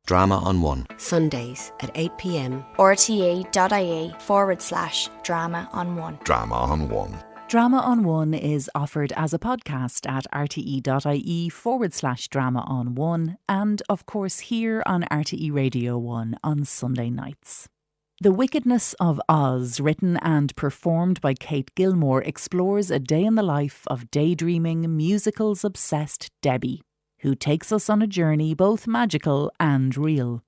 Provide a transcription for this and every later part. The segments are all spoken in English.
Drama on One. Sundays at 8 p.m. rte.ie/drama on one. Drama on One. Drama on One is offered as a podcast at rte.ie/drama on one, and of course here on RTE Radio 1 on Sunday nights. The Wickedness of Oz, written and performed by Kate Gilmore, explores a day in the life of daydreaming, musicals-obsessed Debbie, who takes us on a journey both magical and real.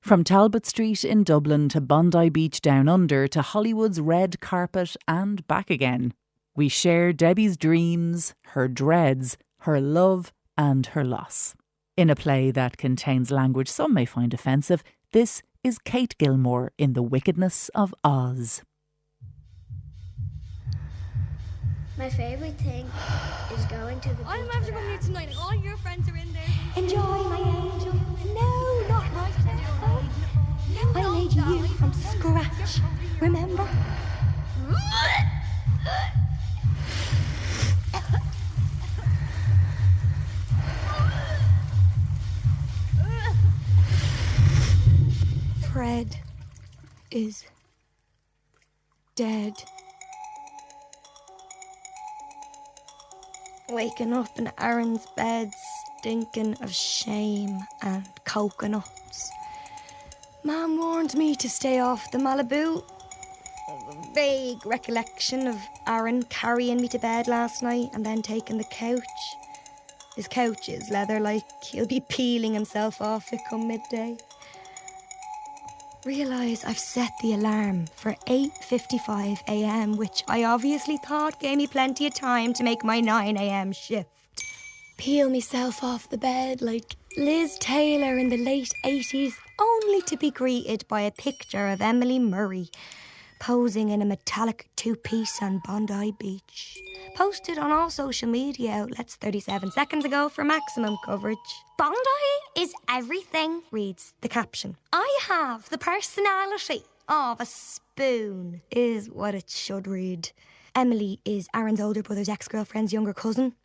From Talbot Street in Dublin to Bondi Beach down under to Hollywood's red carpet and back again, we share Debbie's dreams, her dreads, her love and her loss. In a play that contains language some may find offensive, this is Kate Gilmore in The Wickedness of Oz. My favourite thing is going to the I'm after coming here tonight and all your friends are in there. Enjoy, my angel. No, not right now. I made you from scratch, remember? Fred is dead. Waking up in Aaron's bed, stinking of shame and coconuts. Mum warned me to stay off the Malibu. A vague recollection of Aaron carrying me to bed last night and then taking the couch. His couch is leather, like he'll be peeling himself off it come midday. Realise I've set the alarm for 8:55 a.m, which I obviously thought gave me plenty of time to make my 9 a.m. shift. Peel myself off the bed like Liz Taylor in the late 80s, only to be greeted by a picture of Emily Murray posing in a metallic two-piece on Bondi Beach. Posted on all social media outlets 37 seconds ago for maximum coverage. Bondi is everything, reads the caption. I have the personality of a spoon, is what it should read. Emily is Aaron's older brother's ex-girlfriend's younger cousin.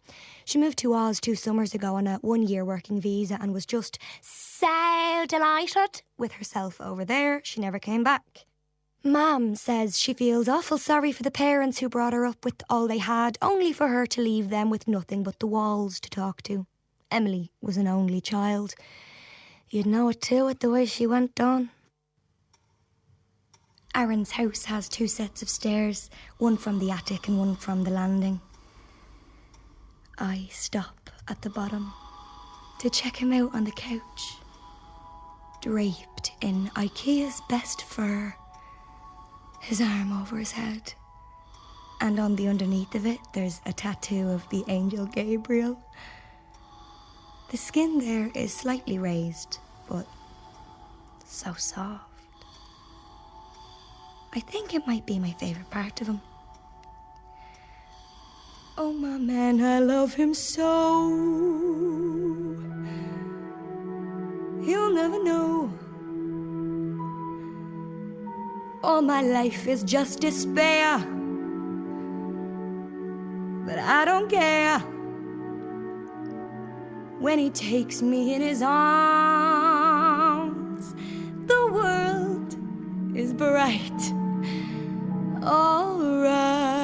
She moved to Oz 2 summers ago on a 1-year working visa and was just so delighted with herself over there. She never came back. Mam says she feels awful sorry for the parents who brought her up with all they had, only for her to leave them with nothing but the walls to talk to. Emily was an only child. You'd know it too with the way she went on. Aaron's house has 2 sets of stairs, one from the attic and one from the landing. I stop at the bottom to check him out on the couch, draped in IKEA's best fur, his arm over his head, and on the underneath of it there's a tattoo of the angel Gabriel. The skin there is slightly raised, but so soft. I think it might be my favourite part of him. Oh, my man, I love him so. He'll never know. All my life is just despair, but I don't care. When he takes me in his arms, the world is bright. All right.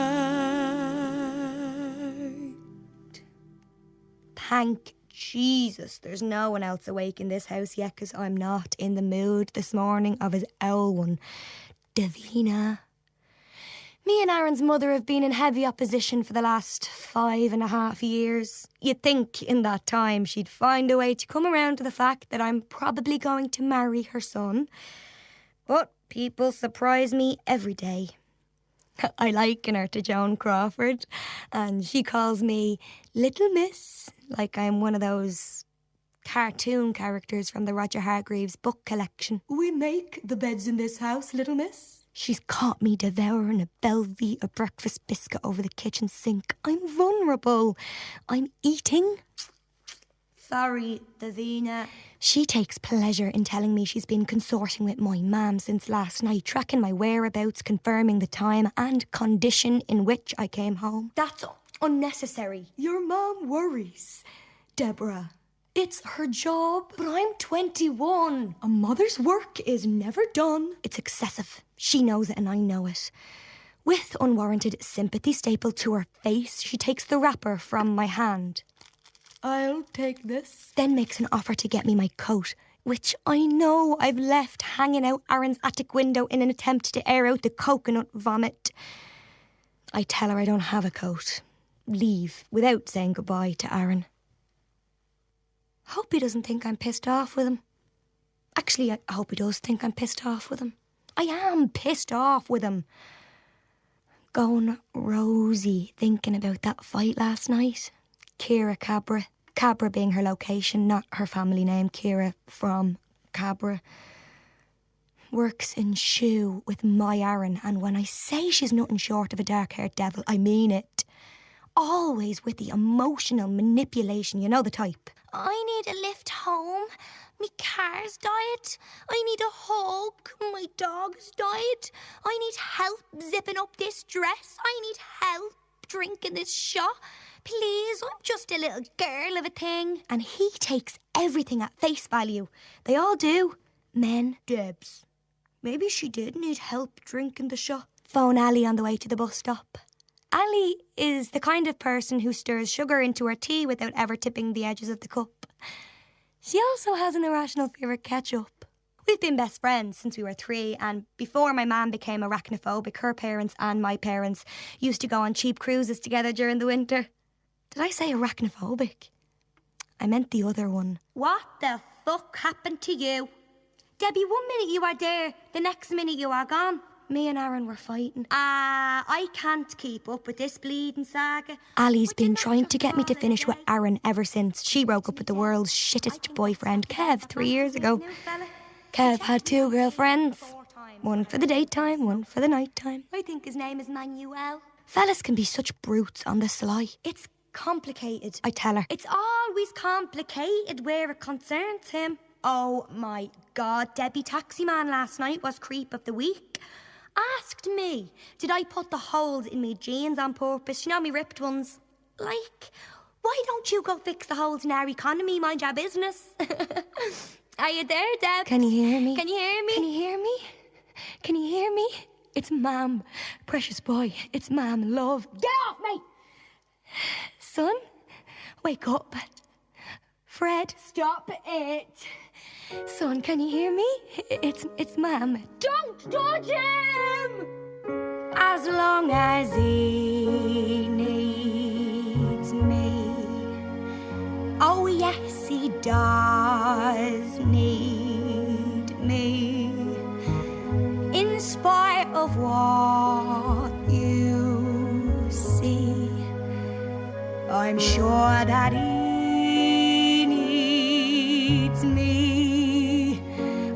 Thank Jesus there's no one else awake in this house yet, because I'm not in the mood this morning of his owl one. Davina. Me and Aaron's mother have been in heavy opposition for the last 5.5 years. You'd think in that time she'd find a way to come around to the fact that I'm probably going to marry her son. But people surprise me every day. I liken her to Joan Crawford, and she calls me Little Miss, like I'm one of those cartoon characters from the Roger Hargreaves book collection. We make the beds in this house, Little Miss. She's caught me devouring a Belvita breakfast biscuit over the kitchen sink. I'm vulnerable. I'm eating. Sorry, Davina. She takes pleasure in telling me she's been consorting with my mam since last night, tracking my whereabouts, confirming the time and condition in which I came home. That's unnecessary. Your mom worries, Deborah. It's her job. But I'm 21. A mother's work is never done. It's excessive. She knows it and I know it. With unwarranted sympathy stapled to her face, she takes the wrapper from my hand. I'll take this. Then makes an offer to get me my coat, which I know I've left hanging out Aaron's attic window in an attempt to air out the coconut vomit. I tell her I don't have a coat. Leave without saying goodbye to Aaron. Hope he doesn't think I'm pissed off with him. Actually, I hope he does think I'm pissed off with him. I am pissed off with him. Going rosy thinking about that fight last night. Ciara Cabra. Cabra being her location, not her family name. Ciara from Cabra. Works in shoe with my Aaron, and when I say she's nothing short of a dark-haired devil, I mean it. Always with the emotional manipulation, you know the type. I need a lift home. My car's died. I need a hug. My dog's died. I need help zipping up this dress. I need help drinking this shot. Please, I'm just a little girl of a thing. And he takes everything at face value. They all do. Men. Debs. Maybe she did need help drinking the shot. Phone Ali on the way to the bus stop. Ali is the kind of person who stirs sugar into her tea without ever tipping the edges of the cup. She also has an irrational fear of ketchup. We've been best friends since we were 3, and before my mum became arachnophobic, her parents and my parents used to go on cheap cruises together during the winter. Did I say arachnophobic? I meant the other one. What the fuck happened to you? Debbie, 1 minute you are there, the next minute you are gone. Me and Aaron were fighting. I can't keep up with this bleeding saga. Ali's been trying to get me to finish with Aaron ever since she broke up with the world's shittest boyfriend, Kev, 3 years ago. Kev had 2 girlfriends. One for the daytime, one for the nighttime. I think his name is Manuel. Fellas can be such brutes on the sly. It's complicated, I tell her. It's always complicated where it concerns him. Oh my God, Debbie Taxi Man last night was creep of the week. Asked me, did I put the holes in me jeans on purpose? You know, me ripped ones. Like, why don't you go fix the holes in our economy, mind your business? Are you there, Deb? Can you hear me? Can you hear me? Can you hear me? Can you hear me? It's Mam, precious boy. It's Mam, love. Get off me! Son, wake up. Fred, stop it. Son, can you hear me? It's Mam. Don't touch him! As long as he needs me. Oh yes, he does need me. In spite of what you see, I'm sure that he needs me.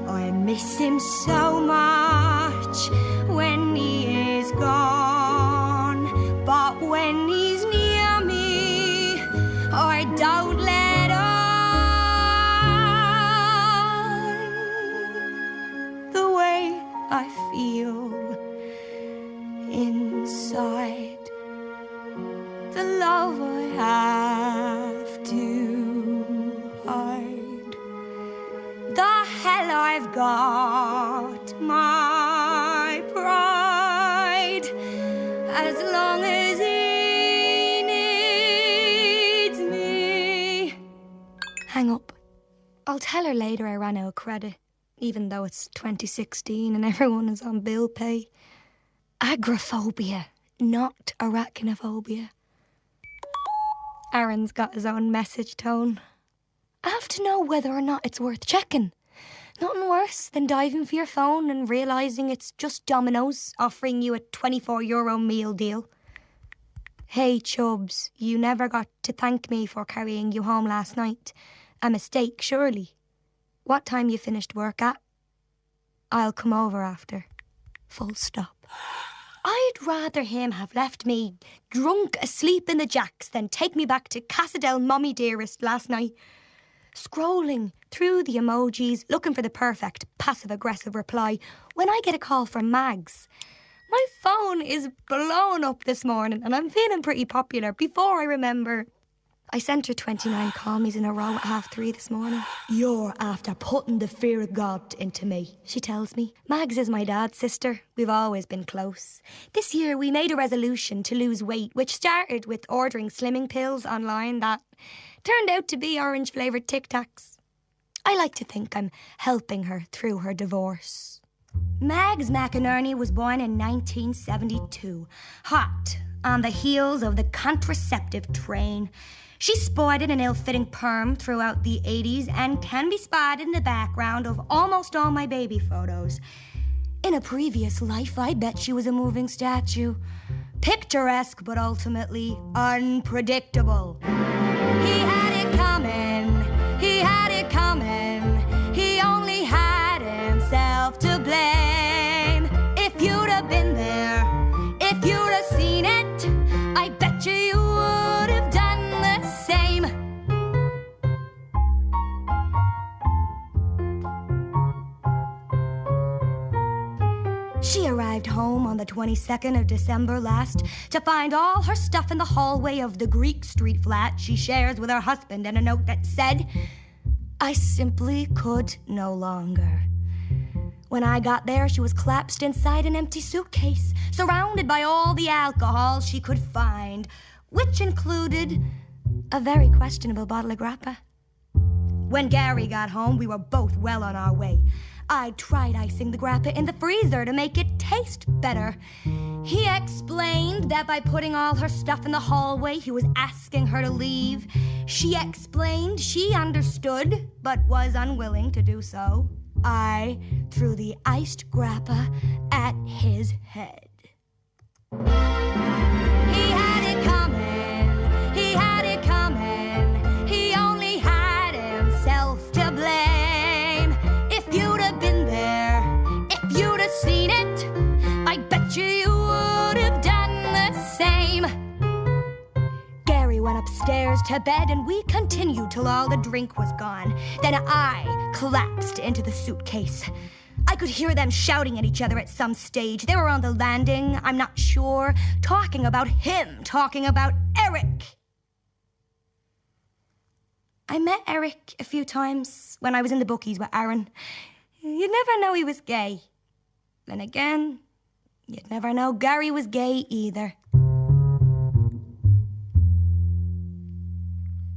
I miss him so much when he is gone, but when he's near me, I don't let on. The way I feel inside, the love I have to hide, the hell I've got my pride, as long as he needs me. Hang up. I'll tell her later I ran out of credit, even though it's 2016 and everyone is on bill pay. Agoraphobia, not arachnophobia. Aaron's got his own message tone. I have to know whether or not it's worth checking. Nothing worse than diving for your phone and realising it's just Domino's offering you a €24 meal deal. Hey, Chubbs, you never got to thank me for carrying you home last night. A mistake, surely. What time you finished work at? I'll come over after. Full stop. I'd rather him have left me drunk asleep in the jacks than take me back to Cassadell Mommy Dearest last night. Scrolling through the emojis, looking for the perfect passive-aggressive reply, when I get a call from Mags. My phone is blown up this morning and I'm feeling pretty popular before I remember I sent her 29 call-me's in a row at 3:30 this morning. You're after putting the fear of God into me, she tells me. Mags is my dad's sister. We've always been close. This year we made a resolution to lose weight, which started with ordering slimming pills online that turned out to be orange-flavoured Tic Tacs. I like to think I'm helping her through her divorce. Mags McInerney was born in 1972, hot on the heels of the contraceptive train. She sported an ill-fitting perm throughout the 80s and can be spotted in the background of almost all my baby photos. In a previous life, I bet she was a moving statue. Picturesque, but ultimately unpredictable. He had it coming. He had it coming. He only had himself to blame. If you'd have been there, if you'd have seen it, I bet you would have done the same. She arrived home on the 22nd of December last to find all her stuff in the hallway of the Greek Street flat she shares with her husband, and a note that said, "I simply could no longer." When I got there, she was collapsed inside an empty suitcase, surrounded by all the alcohol she could find, which included a very questionable bottle of grappa. When Gary got home, we were both well on our way. I tried icing the grappa in the freezer to make it taste better. He explained that by putting all her stuff in the hallway, he was asking her to leave. She explained she understood, but was unwilling to do so. I threw the iced grappa at his head. He had it coming. He had it coming. He only had himself to blame. If you'd have been there, if you'd have seen it, I bet you would have done the same. Gary went upstairs to bed and we continued till all the drink was gone. Then I collapsed into the suitcase. I could hear them shouting at each other at some stage. They were on the landing, I'm not sure, talking about him, talking about Eric. I met Eric a few times when I was in the bookies with Aaron. You'd never know he was gay. Then again, you'd never know Gary was gay either.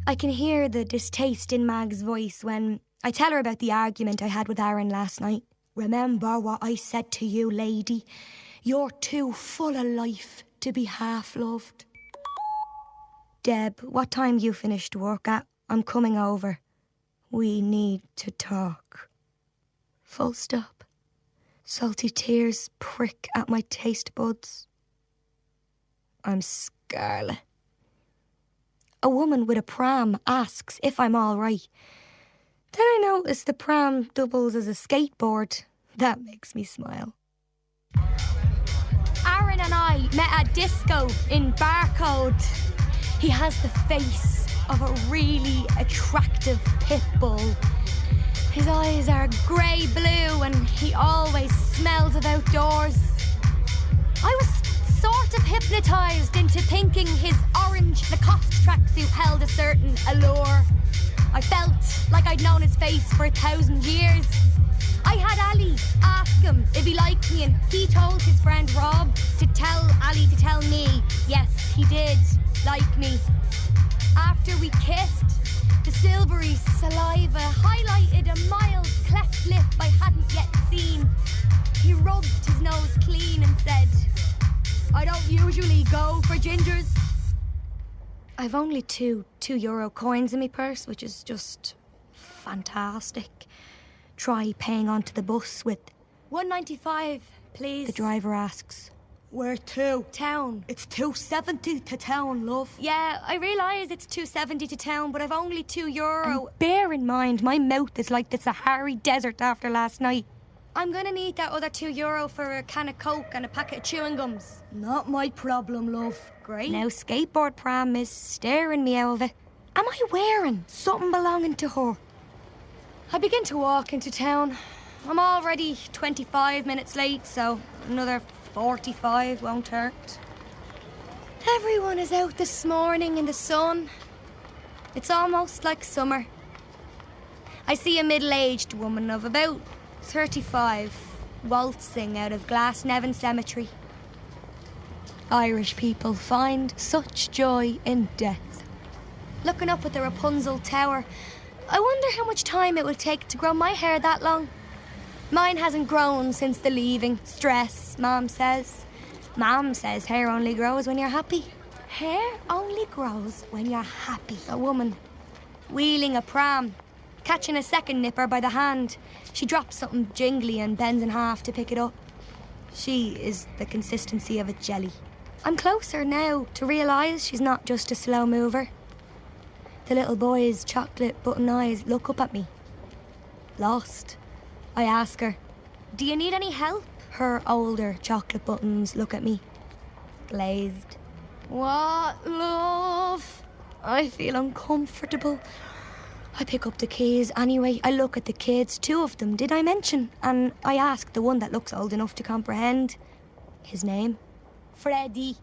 I can hear the distaste in Mag's voice when I tell her about the argument I had with Aaron last night. Remember what I said to you, lady? You're too full of life to be half-loved. Deb, what time you finished work at? I'm coming over. We need to talk. Full stop. Salty tears prick at my taste buds. I'm scarlet. A woman with a pram asks if I'm all right. Then I notice the pram doubles as a skateboard. That makes me smile. Aaron and I met at disco in Barcode. He has the face of a really attractive pit bull. His eyes are grey blue and he always smells of outdoors. I was sort of hypnotised into thinking his orange Lacoste tracksuit held a certain allure. I felt like I'd known his face for 1,000 years. I had Ali ask him if he liked me, and he told his friend Rob to tell Ali to tell me, yes, he did like me. After we kissed, the silvery saliva highlighted a mild cleft lip I hadn't yet seen. He rubbed his nose clean and said, I don't usually go for gingers. I've only two €2 coins in my purse, which is just fantastic. Try paying onto the bus with $1.95, please. The driver asks, where to? Town. It's $2.70 to town, love. Yeah, I realise it's $2.70 to town, but I've only €2. And bear in mind, my mouth is like the Sahara Desert after last night. I'm gonna need that other €2 for a can of Coke and a packet of chewing gums. Not my problem, love. Great. Now skateboard pram is staring me over. Am I wearing something belonging to her? I begin to walk into town. I'm already 25 minutes late, so another 45 won't hurt. Everyone is out this morning in the sun. It's almost like summer. I see a middle-aged woman of about 35 waltzing out of Glasnevin Cemetery. Irish people find such joy in death. Looking up at the Rapunzel Tower, I wonder how much time it will take to grow my hair that long. Mine hasn't grown since the leaving. Stress, Mom says. Mom says hair only grows when you're happy. Hair only grows when you're happy. A woman wheeling a pram, catching a second nipper by the hand. She drops something jingly and bends in half to pick it up. She is the consistency of a jelly. I'm closer now to realise she's not just a slow mover. The little boy's chocolate button eyes look up at me. Lost. I ask her, "Do you need any help?" Her older chocolate buttons look at me. Glazed. What, love? I feel uncomfortable. I pick up the keys anyway. I look at the kids, 2 of them, did I mention? And I ask the one that looks old enough to comprehend. His name? Freddie.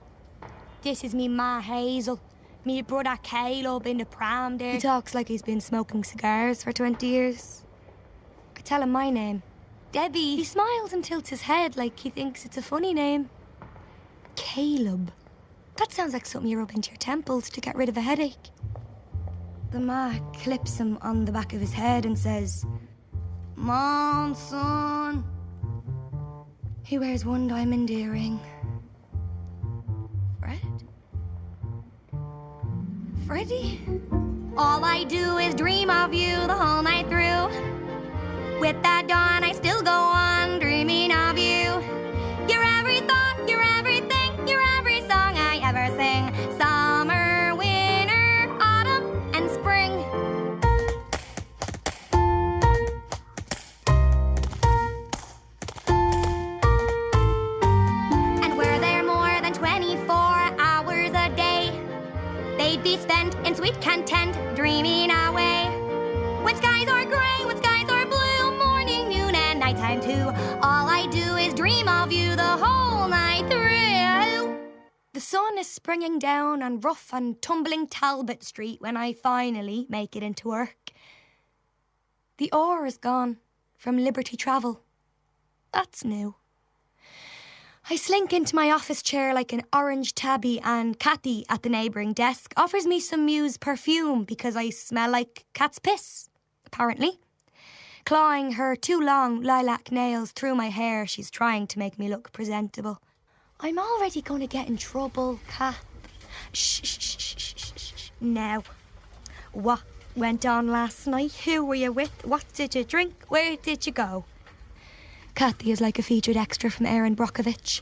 This is me ma Hazel. Me brother Caleb in the pram there. He talks like he's been smoking cigars for 20 years. I tell him my name. Debbie. He smiles and tilts his head like he thinks it's a funny name. Caleb. That sounds like something you rub into your temples to get rid of a headache. The ma clips him on the back of his head and says, "Mom, son." He wears one diamond earring. Freddie? All I do is dream of you the whole night through. With that dawn, I still go on dreaming of you. You're every thought, you're everything, you're every song I ever sing. Summer, winter, autumn, and spring. And were there more than 24 hours a day, they'd be spent in sweet content, dreaming away. When skies are grey, when skies are blue, morning, noon, and nighttime too. All I do is dream of you the whole night through. The sun is springing down on rough and tumbling Talbot Street when I finally make it into work. The ore is gone from Liberty Travel. That's new. I slink into my office chair like an orange tabby, and Kathy at the neighbouring desk offers me some Muse perfume because I smell like cat's piss, apparently. Clawing her 2 long lilac nails through my hair, she's trying to make me look presentable. I'm already going to get in trouble, Kat. Shh, shh, shh, shh, shh, shh. Now, what went on last night? Who were you with? What did you drink? Where did you go? Kathy is like a featured extra from Erin Brockovich.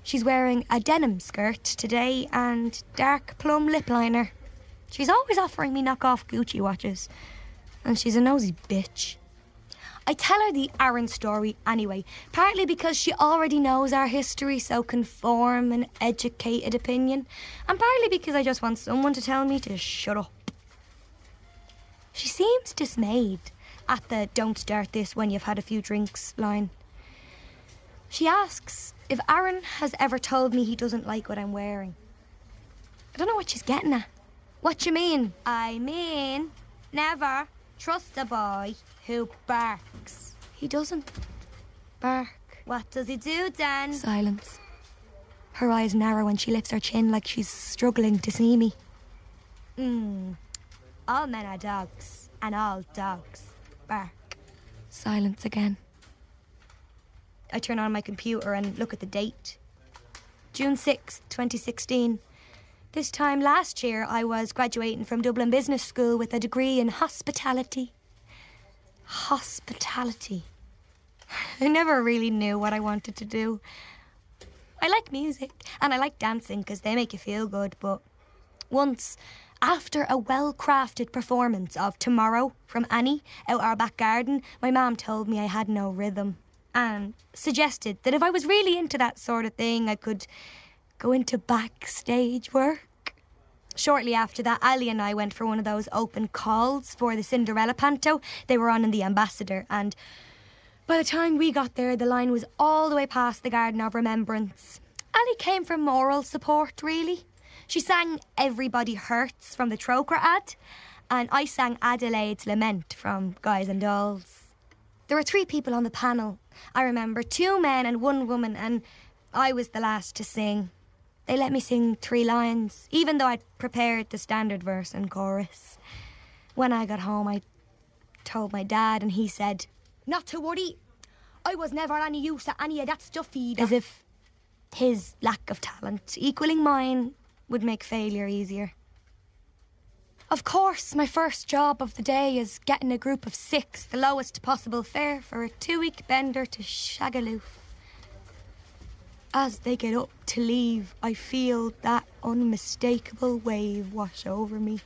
She's wearing a denim skirt today and dark plum lip liner. She's always offering me knockoff Gucci watches. And she's a nosy bitch. I tell her the Aaron story anyway, partly because she already knows our history, so can form an educated opinion, and partly because I just want someone to tell me to shut up. She seems dismayed at the "don't start this when you've had a few drinks" line. She asks if Aaron has ever told me he doesn't like what I'm wearing. I don't know what she's getting at. What you mean? I mean, never trust a boy who barks. He doesn't bark. What does he do then? Silence. Her eyes narrow and she lifts her chin like she's struggling to see me. All men are dogs, and all dogs bark. Silence again. I turn on my computer and look at the date. June 6th, 2016. This time last year, I was graduating from Dublin Business School with a degree in hospitality. Hospitality. I never really knew what I wanted to do. I like music and I like dancing because they make you feel good, but once, after a well-crafted performance of Tomorrow from Annie out our back garden, my mum told me I had no rhythm and suggested that if I was really into that sort of thing, I could go into backstage work. Shortly after that, Ali and I went for one of those open calls for the Cinderella panto. They were on in the Ambassador, and by the time we got there, the line was all the way past the Garden of Remembrance. Ali came for moral support, really. She sang Everybody Hurts from the Troker ad, and I sang Adelaide's Lament from Guys and Dolls. There were 3 people on the panel. I remember 2 men and 1 woman, and I was the last to sing. They let me sing 3 lines, even though I'd prepared the standard verse and chorus. When I got home, I told my dad, and he said, "Not to worry, I was never any use at any of that stuff either." As if his lack of talent, equaling mine, would make failure easier. Of course, my first job of the day is getting a group of 6 the lowest possible fare for a 2-week bender to Shagaloof. As they get up to leave, I feel that unmistakable wave wash over me.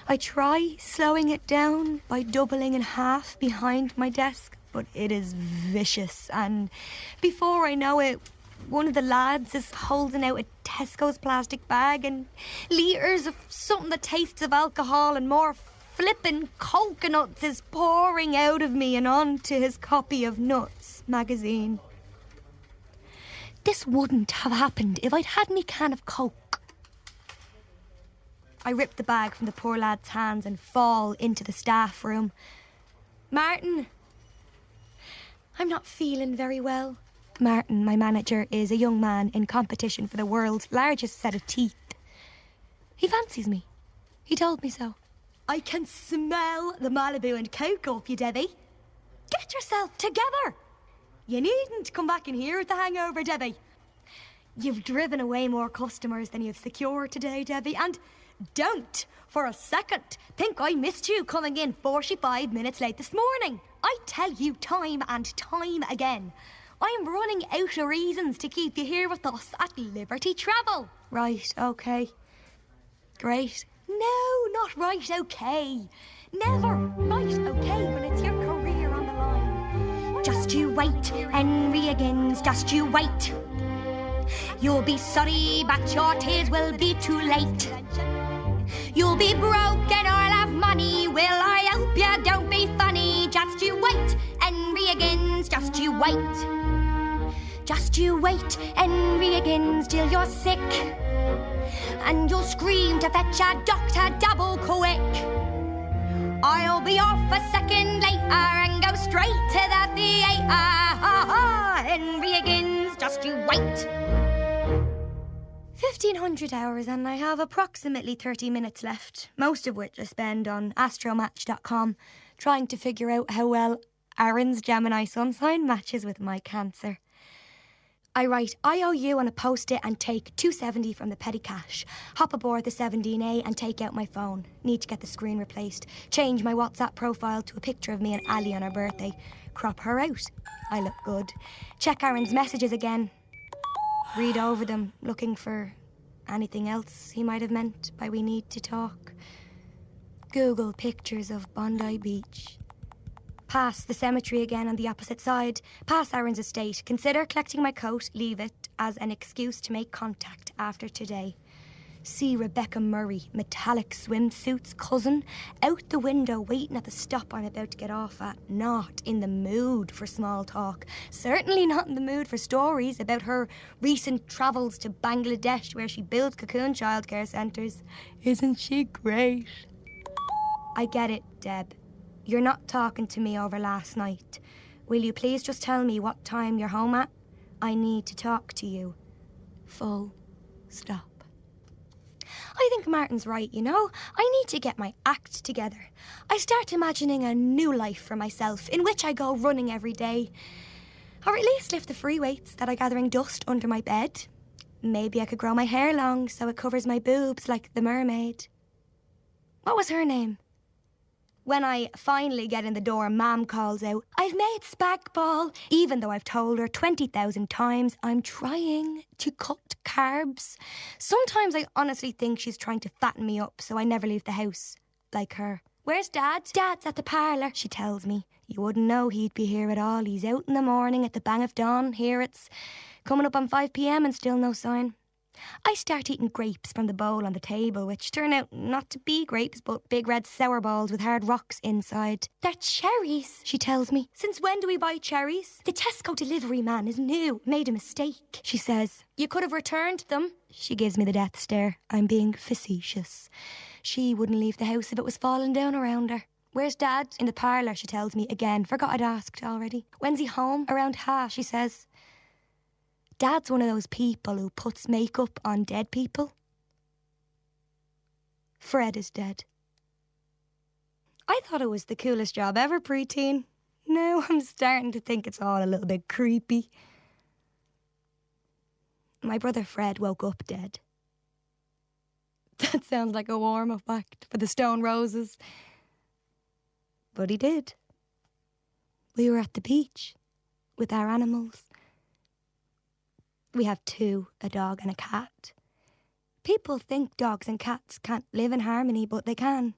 I try slowing it down by doubling in half behind my desk, but it is vicious, and before I know it, one of the lads is holding out a Tesco's plastic bag and litres of something that tastes of alcohol and more flippin' coconuts is pouring out of me and onto his copy of Nuts magazine. This wouldn't have happened if I'd had me can of Coke. I rip the bag from the poor lad's hands and fall into the staff room. "Martin, I'm not feeling very well." Martin, my manager, is a young man in competition for the world's largest set of teeth. He fancies me. He told me so. "I can smell the Malibu and Coke off you, Debbie. Get yourself together. You needn't come back in here with the hangover, Debbie. You've driven away more customers than you've secured today, Debbie, and don't for a second think I missed you coming in 45 minutes late this morning. I tell you time and time again, I'm running out of reasons to keep you here with us at Liberty Travel." "Right, OK. Great." "No, not right, OK. Never right, OK, when it's your career on the line. Just you wait, Henry Higgins, just you wait. You'll be sorry, but your tears will be too late. You'll be broke and I'll have money. Will I help you? Don't be funny. Just you wait, Henry Higgins, just you wait. Just you wait, Henry Higgins, till you're sick. And you'll scream to fetch a doctor double quick. I'll be off a second later and go straight to the theatre. Henry Higgins, just you wait. 1,500 hours and I have approximately 30 minutes left, most of which I spend on astromatch.com trying to figure out how well Aaron's Gemini sun sign matches with my Cancer. I write IOU on a post-it and take $2.70 from the petty cash. Hop aboard the 17A and take out my phone. Need to get the screen replaced. Change my WhatsApp profile to a picture of me and Ali on her birthday. Crop her out. I look good. Check Aaron's messages again. Read over them, looking for anything else he might have meant by we need to talk. Google pictures of Bondi Beach. Pass the cemetery again on the opposite side. Pass Aaron's estate. Consider collecting my coat. Leave it as an excuse to make contact after today. See Rebecca Murray, metallic swimsuits, cousin, out the window waiting at the stop I'm about to get off at. Not in the mood for small talk. Certainly not in the mood for stories about her recent travels to Bangladesh where she builds cocoon childcare centres. Isn't she great? I get it, Deb. You're not talking to me over last night. Will you please just tell me what time you're home at? I need to talk to you. Full stop. I think Martin's right, you know. I need to get my act together. I start imagining a new life for myself in which I go running every day. Or at least lift the free weights that are gathering dust under my bed. Maybe I could grow my hair long so it covers my boobs like the mermaid. What was her name? When I finally get in the door, Mam calls out, I've made spag ball, even though I've told her 20,000 times I'm trying to cut carbs. Sometimes I honestly think she's trying to fatten me up so I never leave the house, like her. Where's Dad? Dad's at the parlour, she tells me. You wouldn't know he'd be here at all. He's out in the morning at the bang of dawn. Here it's coming up on 5 p.m. and still no sign. I start eating grapes from the bowl on the table, which turn out not to be grapes, but big red sour balls with hard rocks inside. They're cherries, she tells me. Since when do we buy cherries? The Tesco delivery man is new. Made a mistake, she says. You could have returned them. She gives me the death stare. I'm being facetious. She wouldn't leave the house if it was falling down around her. Where's Dad? In the parlour, she tells me again. Forgot I'd asked already. When's he home? Around half, she says. Dad's one of those people who puts makeup on dead people. Fred is dead. I thought it was the coolest job ever, preteen. Now I'm starting to think it's all a little bit creepy. My brother Fred woke up dead. That sounds like a warm-up act for the Stone Roses. But he did. We were at the beach with our animals. We have two, a dog and a cat. People think dogs and cats can't live in harmony, but they can.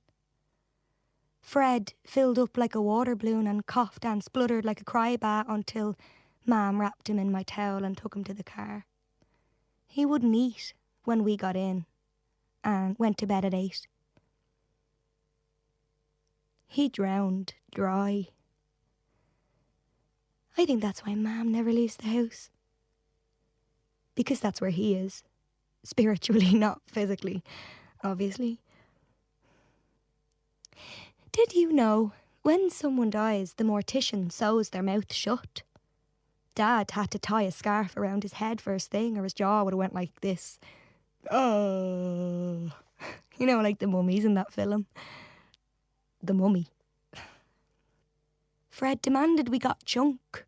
Fred filled up like a water balloon and coughed and spluttered like a crybat until Mam wrapped him in my towel and took him to the car. He wouldn't eat when we got in and went to bed at 8. He drowned dry. I think that's why Mam never leaves the house. Because that's where he is. Spiritually, not physically, obviously. Did you know, when someone dies, the mortician sews their mouth shut? Dad had to tie a scarf around his head first thing, or his jaw would have went like this. Oh. You know, like the mummies in that film. The Mummy. Fred demanded we got Chunk.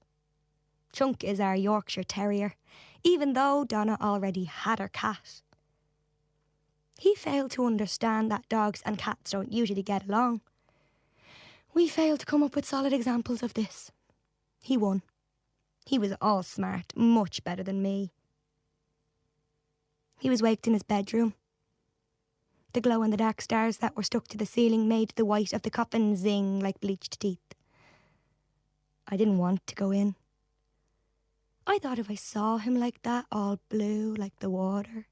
Chunk is our Yorkshire Terrier, even though Donna already had her cat. He failed to understand that dogs and cats don't usually get along. We failed to come up with solid examples of this. He won. He was all smart, much better than me. He was waked in his bedroom. The glow-in-the-dark stars that were stuck to the ceiling made the white of the coffin zing like bleached teeth. I didn't want to go in. I thought if I saw him like that, all blue like the water,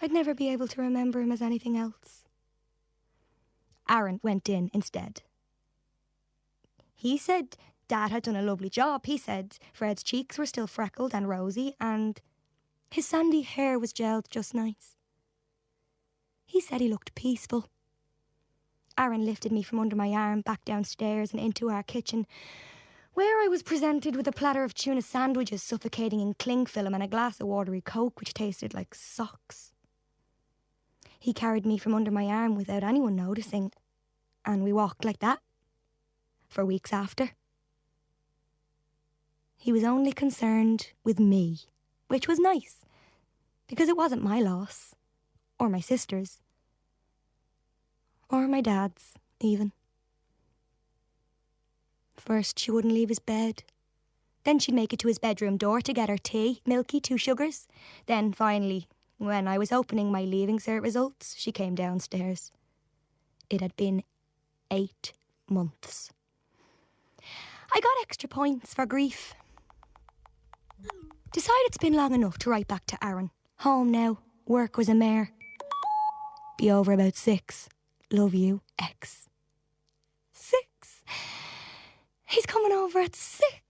I'd never be able to remember him as anything else. Aaron went in instead. He said Dad had done a lovely job. He said Fred's cheeks were still freckled and rosy and his sandy hair was gelled just nice. He said he looked peaceful. Aaron lifted me from under my arm back downstairs and into our kitchen, where I was presented with a platter of tuna sandwiches suffocating in cling film and a glass of watery Coke which tasted like socks. He carried me from under my arm without anyone noticing, and we walked like that for weeks after. He was only concerned with me, which was nice, because it wasn't my loss, or my sister's, or my dad's, even. First, she wouldn't leave his bed. Then she'd make it to his bedroom door to get her tea, milky, 2 sugars. Then, finally, when I was opening my Leaving Cert results, she came downstairs. It had been 8 months. I got extra points for grief. Decided it's been long enough to write back to Aaron. Home now. Work was a mare. Be over about 6. Love you, X. 6. He's coming over at 6.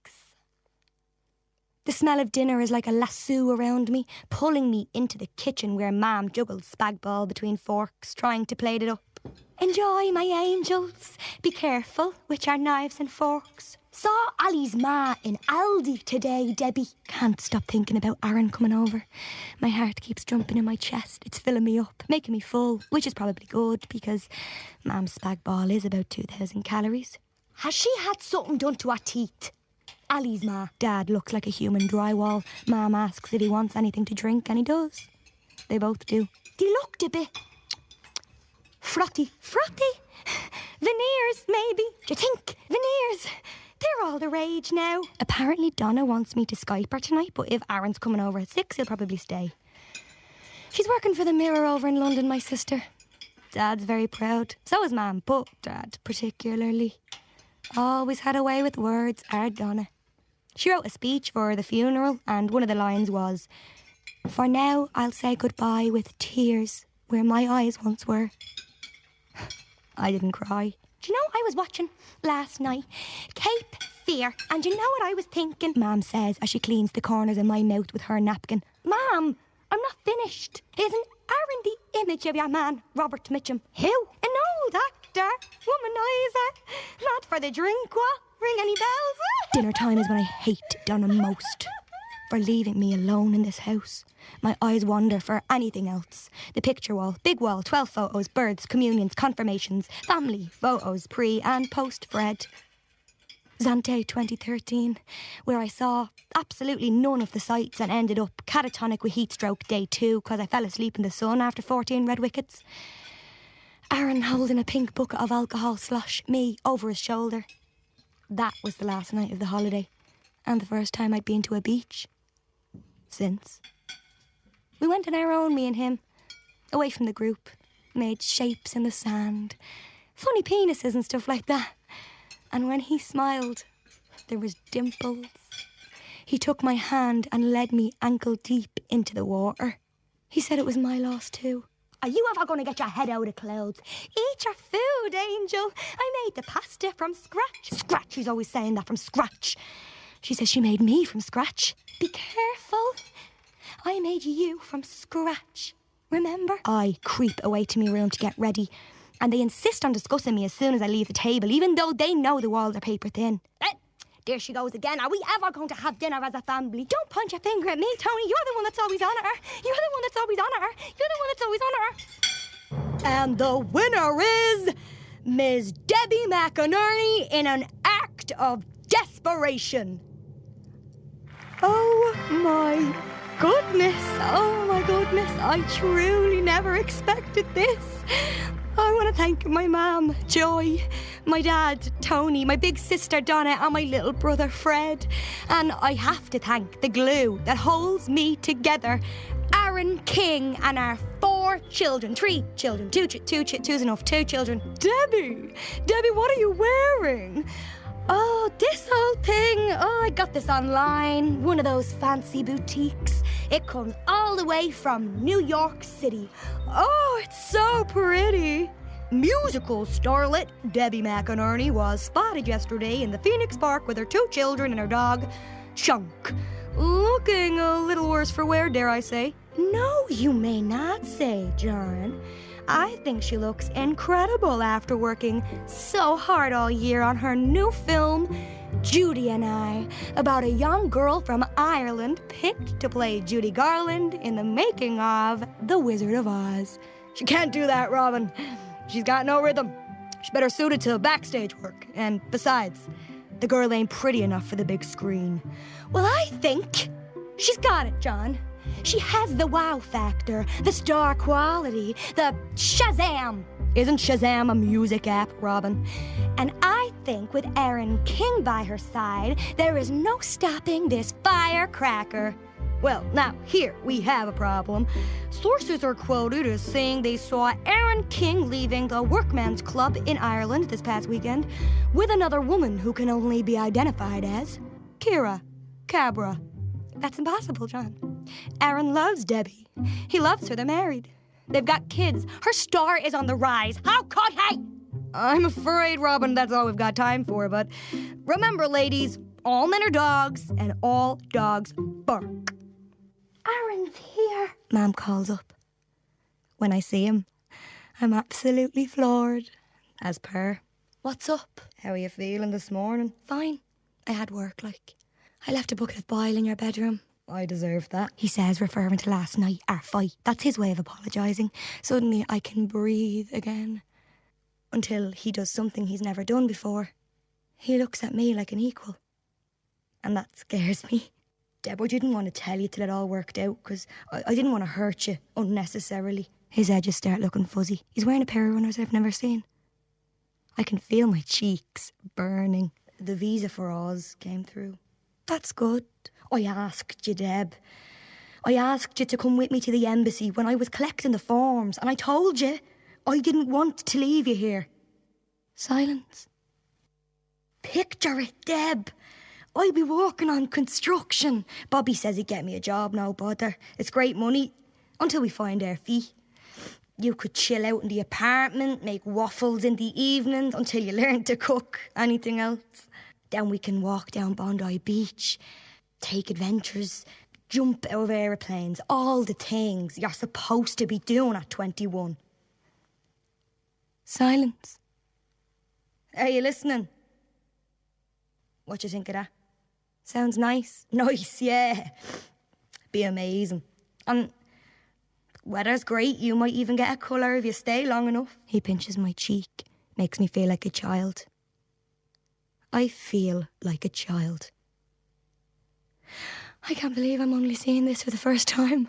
The smell of dinner is like a lasso around me, pulling me into the kitchen where Mam juggles spag ball between forks, trying to plate it up. Enjoy, my angels. Be careful with your knives and forks. Saw Ali's ma in Aldi today, Debbie. Can't stop thinking about Aaron coming over. My heart keeps jumping in my chest. It's filling me up, making me full, which is probably good because Mam's spag ball is about 2,000 calories. Has she had something done to her teeth? Ali's ma. Dad looks like a human drywall. Mam asks if he wants anything to drink, and he does. They both do. They looked a bit frotty. Frotty? Veneers, maybe. Do you think? Veneers. They're all the rage now. Apparently Donna wants me to Skype her tonight, but if Aaron's coming over at 6, he'll probably stay. She's working for the Mirror over in London, my sister. Dad's very proud. So is Mam, but Dad particularly. Always had a way with words, our Donna. She wrote a speech for the funeral, and one of the lines was, "For now I'll say goodbye with tears where my eyes once were." I didn't cry. Do you know I was watching last night? Cape Fear, and you know what I was thinking? Mam says as she cleans the corners of my mouth with her napkin. Mam, I'm not finished. Isn't Aaron the image of your man, Robert Mitchum. Who? An old actor, womanizer. Not for the drink, what? Ring any bells? Dinner time is when I hate Donna most. For leaving me alone in this house. My eyes wander for anything else. The picture wall, big wall, 12 photos, births, communions, confirmations, family, photos, pre and post Fred. Zante 2013, where I saw absolutely none of the sights and ended up catatonic with heat stroke day 2 because I fell asleep in the sun after 14 red wickets. Aaron holding a pink bucket of alcohol slush, me over his shoulder. That was the last night of the holiday and the first time I'd been to a beach. Since. We went on our own, me and him, away from the group, made shapes in the sand, funny penises and stuff like that. And when he smiled, there was dimples. He took my hand and led me ankle deep into the water. He said it was my loss too. Are you ever going to get your head out of clothes? Eat your food, Angel. I made the pasta from scratch. Scratch, she's always saying that, from scratch. She says she made me from scratch. Be careful. I made you from scratch. Remember? I creep away to my room to get ready. And they insist on discussing me as soon as I leave the table, even though they know the walls are paper thin. There she goes again. Are we ever going to have dinner as a family? Don't point your finger at me, Tony. You're the one that's always on at her. You're the one that's always on at her. You're the one that's always on at her. And the winner is Ms. Debbie McInerney in an act of desperation. Oh my goodness. Oh my goodness. I truly never expected this. I want to thank my mum, Joy, my dad, Tony, my big sister, Donna, and my little brother, Fred. And I have to thank the glue that holds me together, Aaron King, and our 4 children. 3 children. Two's enough. 2 children. Debbie, what are you wearing? Oh, this whole thing. Oh, I got this online. One of those fancy boutiques. It comes all the way from New York City. Oh, it's so pretty. Musical starlet Debbie McInerney was spotted yesterday in the Phoenix Park with her 2 children and her dog, Chunk. Looking a little worse for wear, dare I say. No, you may not say, John. I think she looks incredible after working so hard all year on her new film, Judy and I, about a young girl from Ireland picked to play Judy Garland in the making of The Wizard of Oz. She can't do that, Robin. She's got no rhythm. She's better suited to backstage work. And besides, the girl ain't pretty enough for the big screen. Well, I think she's got it, John. She has the wow factor, the star quality, the Shazam. Isn't Shazam a music app, Robin? And I think with Aaron King by her side, there is no stopping this firecracker. Well, now, here we have a problem. Sources are quoted as saying they saw Aaron King leaving the Workman's Club in Ireland this past weekend with another woman who can only be identified as Kira Cabra. That's impossible, John. Aaron loves Debbie. He loves her. They're married. They've got kids. Her star is on the rise. How could he? I'm afraid, Robin, that's all we've got time for. But remember, ladies, all men are dogs, and all dogs bark. Aaron's here, Mom calls up. When I see him, I'm absolutely floored. As per. What's up? How are you feeling this morning? Fine. I had work, like. I left a bucket of bile in your bedroom. I deserve that. He says, referring to last night, our fight. That's his way of apologising. Suddenly I can breathe again. Until he does something he's never done before. He looks at me like an equal. And that scares me. Deb, I didn't want to tell you till it all worked out, because I didn't want to hurt you unnecessarily. His edges start looking fuzzy. He's wearing a pair of runners I've never seen. I can feel my cheeks burning. The visa for Oz came through. That's good. I asked you, Deb. I asked you to come with me to the embassy when I was collecting the forms, and I told you I didn't want to leave you here. Silence. Picture it, Deb. I'd be working on construction. Bobby says he'd get me a job, no bother. It's great money, until we find our feet. You could chill out in the apartment, make waffles in the evenings until you learn to cook. Anything else? Then we can walk down Bondi Beach, take adventures, jump out of aeroplanes, all the things you're supposed to be doing at 21. Silence. Are you listening? What do you think of that? Sounds nice. Nice, yeah. Be amazing. And weather's great. You might even get a colour if you stay long enough. He pinches my cheek, makes me feel like a child. I feel like a child. I can't believe I'm only seeing this for the first time.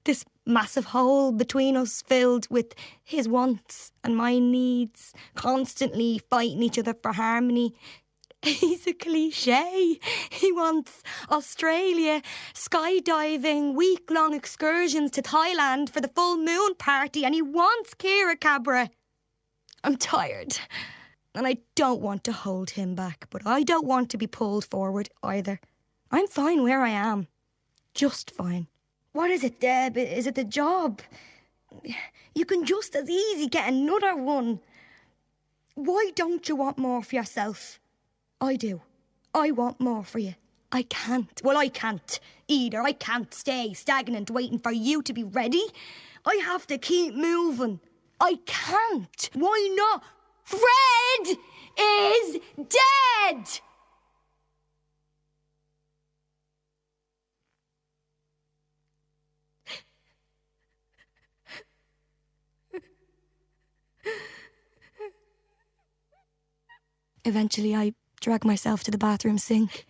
This massive hole between us filled with his wants and my needs, constantly fighting each other for harmony. He's a cliche. He wants Australia, skydiving, week-long excursions to Thailand for the full moon party, and he wants Kira Cabra. I'm tired, and I don't want to hold him back, but I don't want to be pulled forward either. I'm fine where I am. Just fine. What is it, Deb? Is it the job? You can just as easy get another one. Why don't you want more for yourself? I do. I want more for you. I can't. Well, I can't either. I can't stay stagnant waiting for you to be ready. I have to keep moving. I can't. Why not? Fred is dead! Eventually, I drag myself to the bathroom sink.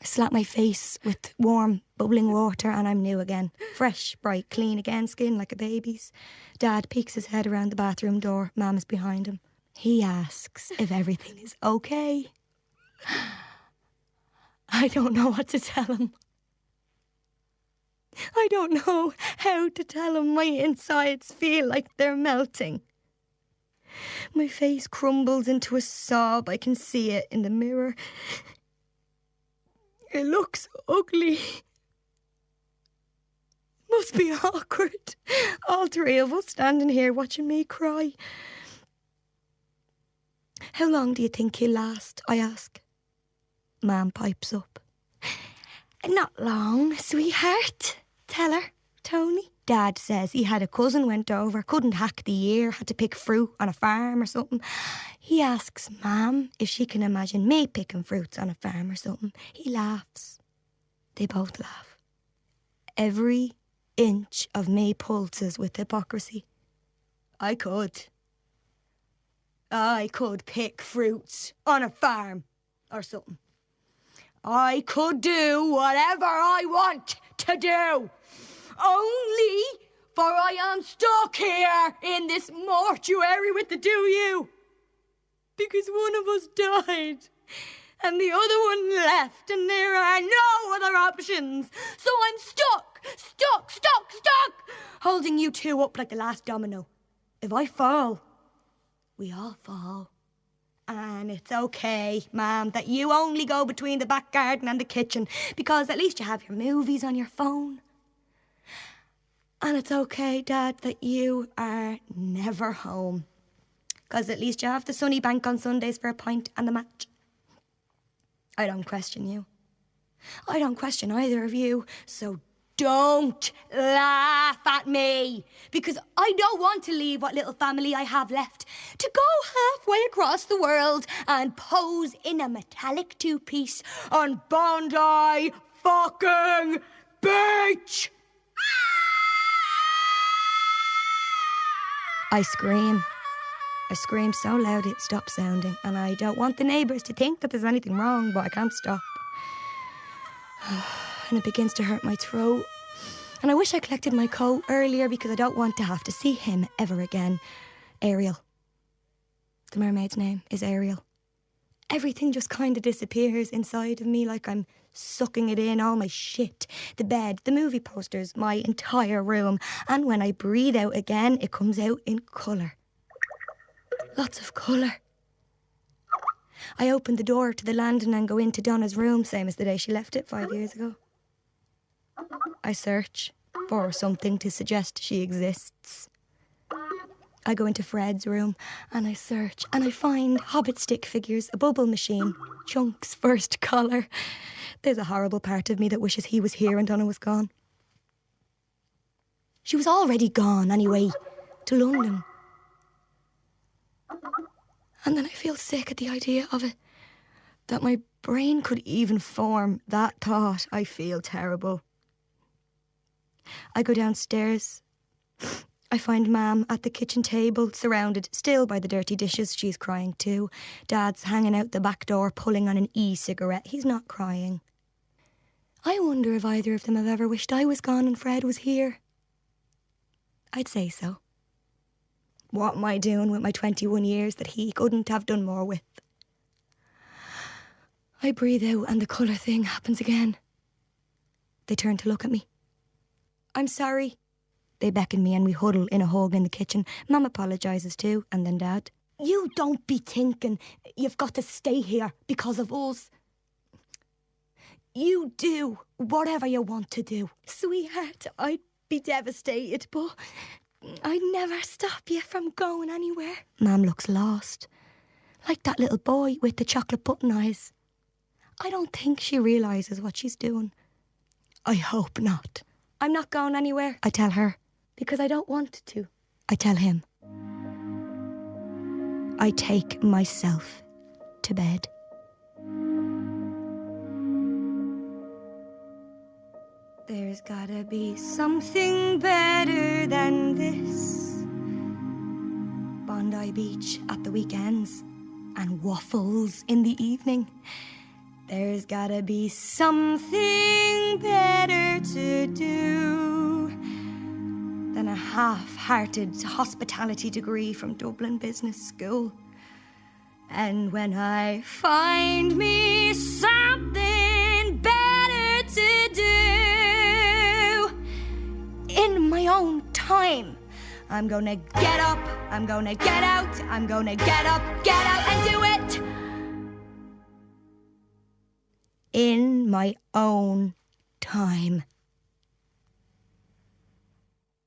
I slap my face with warm, bubbling water and I'm new again. Fresh, bright, clean again, skin like a baby's. Dad peeks his head around the bathroom door. Mum is behind him. He asks if everything is okay. I don't know what to tell him. I don't know how to tell him. My insides feel like they're melting. My face crumbles into a sob. I can see it in the mirror. It looks ugly. Must be awkward. All three of us standing here watching me cry. How long do you think he'll last? I ask. Mum pipes up. Not long, sweetheart. Tell her, Tony. Dad says he had a cousin went over, couldn't hack the year, had to pick fruit on a farm or something. He asks Mum if she can imagine me picking fruits on a farm or something. He laughs. They both laugh. Every inch of me pulses with hypocrisy. I could pick fruits on a farm or something. I could do whatever I want to do. Only for I am stuck here in this mortuary with the two of you. Because one of us died and the other one left and there are no other options. So I'm stuck, holding you two up like the last domino. If I fall, we all fall. And it's okay, Mum, that you only go between the back garden and the kitchen because at least you have your movies on your phone. And it's okay, Dad, that you are never home. Because at least you have the Sunny Bank on Sundays for a pint and the match. I don't question you. I don't question either of you. So don't laugh at me. Because I don't want to leave what little family I have left to go halfway across the world and pose in a metallic two-piece on Bondi fucking Beach. I scream. I scream so loud it stops sounding, and I don't want the neighbours to think that there's anything wrong, but I can't stop. And it begins to hurt my throat. And I wish I collected my coat earlier because I don't want to have to see him ever again. Ariel. The mermaid's name is Ariel. Everything just kind of disappears inside of me like I'm sucking it in, all my shit. The bed, the movie posters, my entire room. And when I breathe out again, it comes out in colour. Lots of colour. I open the door to the landing and go into Donna's room, same as the day she left it 5 years ago. I search for something to suggest she exists. I go into Fred's room and I search and I find Hobbit stick figures, a bubble machine, Chunk's first collar, There's a horrible part of me that wishes he was here and Donna was gone. She was already gone anyway, to London. And then I feel sick at the idea of it. That my brain could even form that thought. I feel terrible. I go downstairs. I find Mam at the kitchen table, surrounded still by the dirty dishes. She's crying too. Dad's hanging out the back door, pulling on an e-cigarette. He's not crying. I wonder if either of them have ever wished I was gone and Fred was here. I'd say so. What am I doing with my 21 years that he couldn't have done more with? I breathe out and the colour thing happens again. They turn to look at me. I'm sorry. They beckon me and we huddle in a hug in the kitchen. Mum apologises too, and then Dad. You don't be thinking you've got to stay here because of us. You do whatever you want to do. Sweetheart, I'd be devastated, but I'd never stop you from going anywhere. Mum looks lost, like that little boy with the chocolate button eyes. I don't think she realises what she's doing. I hope not. I'm not going anywhere, I tell her, because I don't want to. I tell him. I take myself to bed. There's gotta be something better than this. Bondi Beach at the weekends and waffles in the evening. There's gotta be something better to do than a half-hearted hospitality degree from Dublin Business School. And when I find me something better to do in my own time, I'm gonna get up, I'm gonna get out, I'm gonna get up, get out and do it in my own time.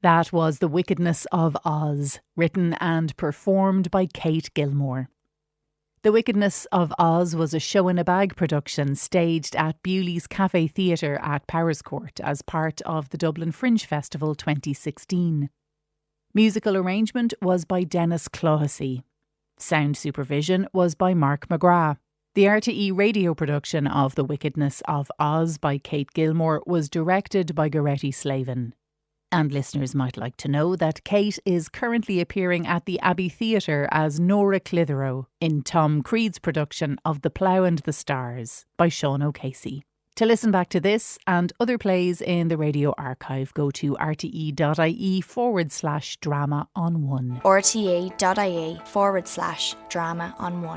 That was The Wickedness of Oz, written and performed by Kate Gilmore. The Wickedness of Oz was a show-in-a-bag production staged at Bewley's Cafe Theatre at Powerscourt as part of the Dublin Fringe Festival 2016. Musical arrangement was by Dennis Clohessy. Sound supervision was by Mark McGrath. The RTE radio production of The Wickedness of Oz by Kate Gilmore was directed by Goretti Slavin. And listeners might like to know that Kate is currently appearing at the Abbey Theatre as Nora Clitheroe in Tom Creed's production of The Plough and the Stars by Sean O'Casey. To listen back to this and other plays in the radio archive, go to rte.ie/drama on one. rte.ie/drama on one.